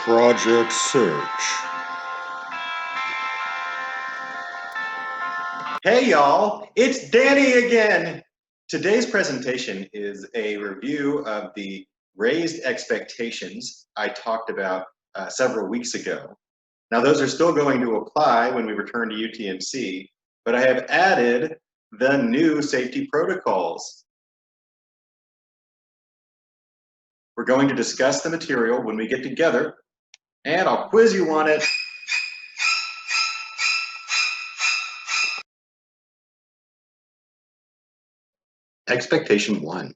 Project Search. Hey y'all, it's Danny again. Today's presentation is a review of the raised expectations I talked about several weeks ago. Now those are still going to apply when we return to UTMC, but I have added the new safety protocols. We're going to discuss the material when we get together, and I'll quiz you on it. Expectation 1.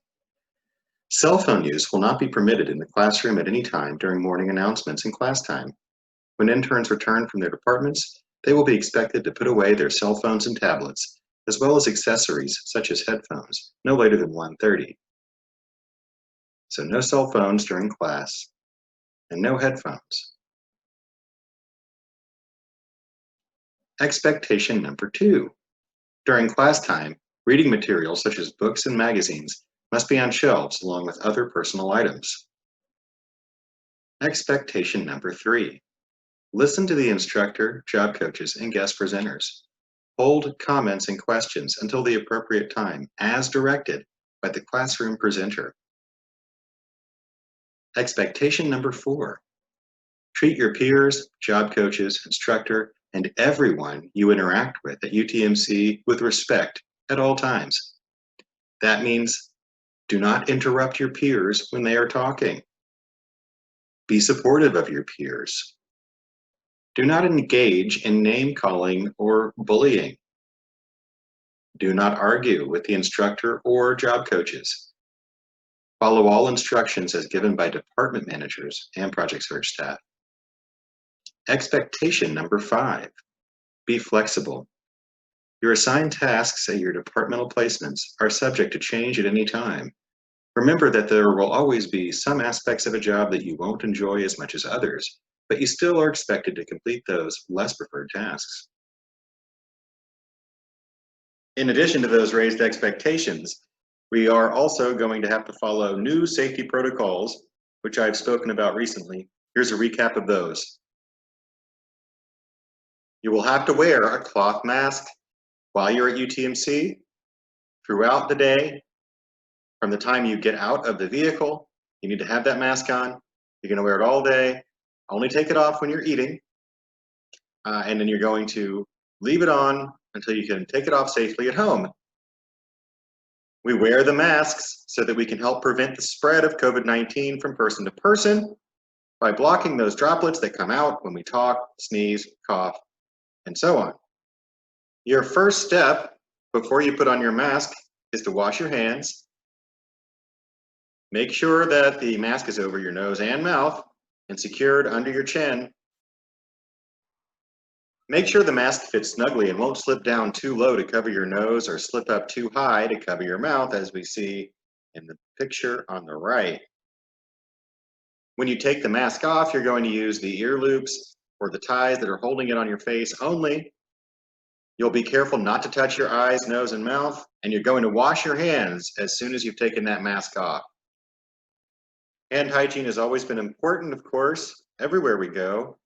Cell phone use will not be permitted in the classroom at any time during morning announcements and class time. When interns return from their departments, they will be expected to put away their cell phones and tablets, as well as accessories such as headphones, no later than 1:30. So no cell phones during class, and no headphones. Expectation number 2. During class time, reading materials such as books and magazines must be on shelves along with other personal items. Expectation number 3. Listen to the instructor, job coaches, and guest presenters. Hold comments and questions until the appropriate time, as directed by the classroom presenter. Expectation number 4. Treat your peers, job coaches, instructor, and everyone you interact with at UTMC with respect at all times. That means do not interrupt your peers when they are talking. Be supportive of your peers. Do not engage in name-calling or bullying. Do not argue with the instructor or job coaches. Follow all instructions as given by department managers and project search staff. Expectation number 5. Be flexible. Your assigned tasks at your departmental placements are subject to change at any time. Remember that there will always be some aspects of a job that you won't enjoy as much as others, but you still are expected to complete those less preferred tasks. In addition to those raised expectations, we are also going to have to follow new safety protocols, which I've spoken about recently. Here's a recap of those. You will have to wear a cloth mask while you're at UTMC, throughout the day. From the time you get out of the vehicle, you need to have that mask on. You're going to wear it all day. Only take it off when you're eating. And then you're going to leave it on until you can take it off safely at home. We wear the masks so that we can help prevent the spread of COVID-19 from person to person by blocking those droplets that come out when we talk, sneeze, cough, and so on. Your first step before you put on your mask is to wash your hands. Make sure that the mask is over your nose and mouth and secured under your chin. Make sure the mask fits snugly and won't slip down too low to cover your nose or slip up too high to cover your mouth, as we see in the picture on the right. When you take the mask off, you're going to use the ear loops or the ties that are holding it on your face only. You'll be careful not to touch your eyes, nose, and mouth, and you're going to wash your hands as soon as you've taken that mask off. Hand hygiene has always been important, of course, everywhere we go.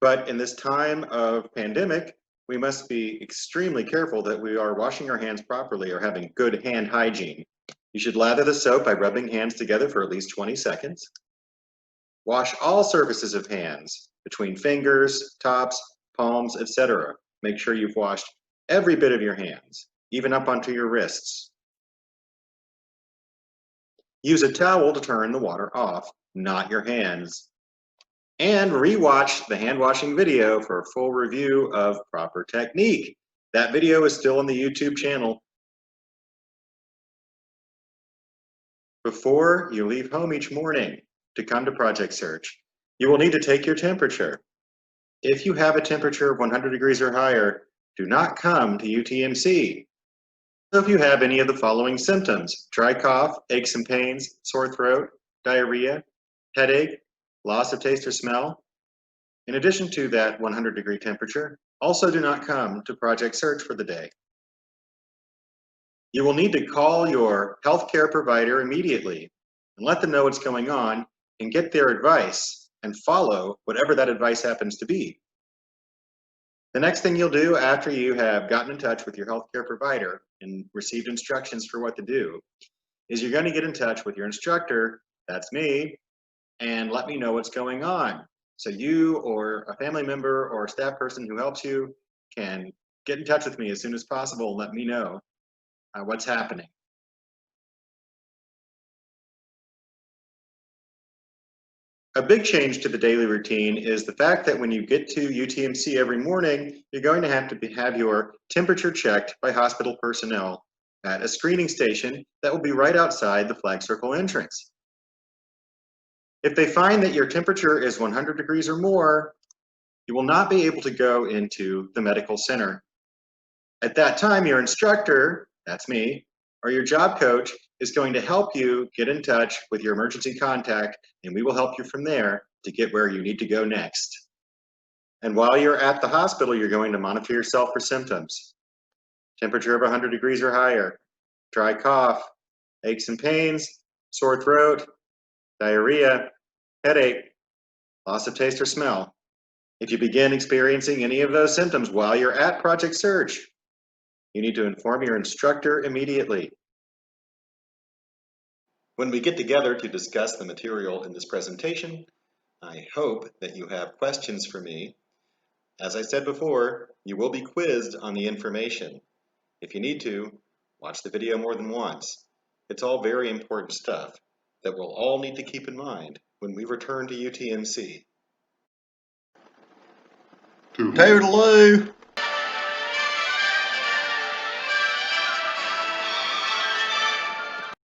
But in this time of pandemic, we must be extremely careful that we are washing our hands properly or having good hand hygiene. You should lather the soap by rubbing hands together for at least 20 seconds. Wash all surfaces of hands, between fingers, tops, palms, etc. Make sure you've washed every bit of your hands, even up onto your wrists. Use a towel to turn the water off, not your hands. And rewatch the hand washing video for a full review of proper technique. That video is still on the YouTube channel. Before you leave home each morning to come to Project Search, you will need to take your temperature. If you have a temperature of 100 degrees or higher, do not come to UTMC. So if you have any of the following symptoms: dry cough, aches and pains, sore throat, diarrhea, headache, loss of taste or smell, in addition to that 100-degree temperature, also do not come to Project Search for the day. You will need to call your healthcare provider immediately and let them know what's going on and get their advice and follow whatever that advice happens to be. The next thing you'll do after you have gotten in touch with your healthcare provider and received instructions for what to do is you're going to get in touch with your instructor, that's me, and let me know what's going on. So you or a family member or a staff person who helps you can get in touch with me as soon as possible and let me know what's happening. A big change to the daily routine is the fact that when you get to UTMC every morning, you're going to have your temperature checked by hospital personnel at a screening station that will be right outside the flag circle entrance. If they find that your temperature is 100 degrees or more, you will not be able to go into the medical center. At that time, your instructor, that's me, or your job coach is going to help you get in touch with your emergency contact, and we will help you from there to get where you need to go next. And while you're at the hospital, you're going to monitor yourself for symptoms. Temperature of 100 degrees or higher, dry cough, aches and pains, sore throat, diarrhea, headache, loss of taste or smell. If you begin experiencing any of those symptoms while you're at Project Surge, you need to inform your instructor immediately. When we get together to discuss the material in this presentation, I hope that you have questions for me. As I said before, you will be quizzed on the information. If you need to, watch the video more than once. It's all very important stuff that we'll all need to keep in mind when we return to UTMC. Toodaloo!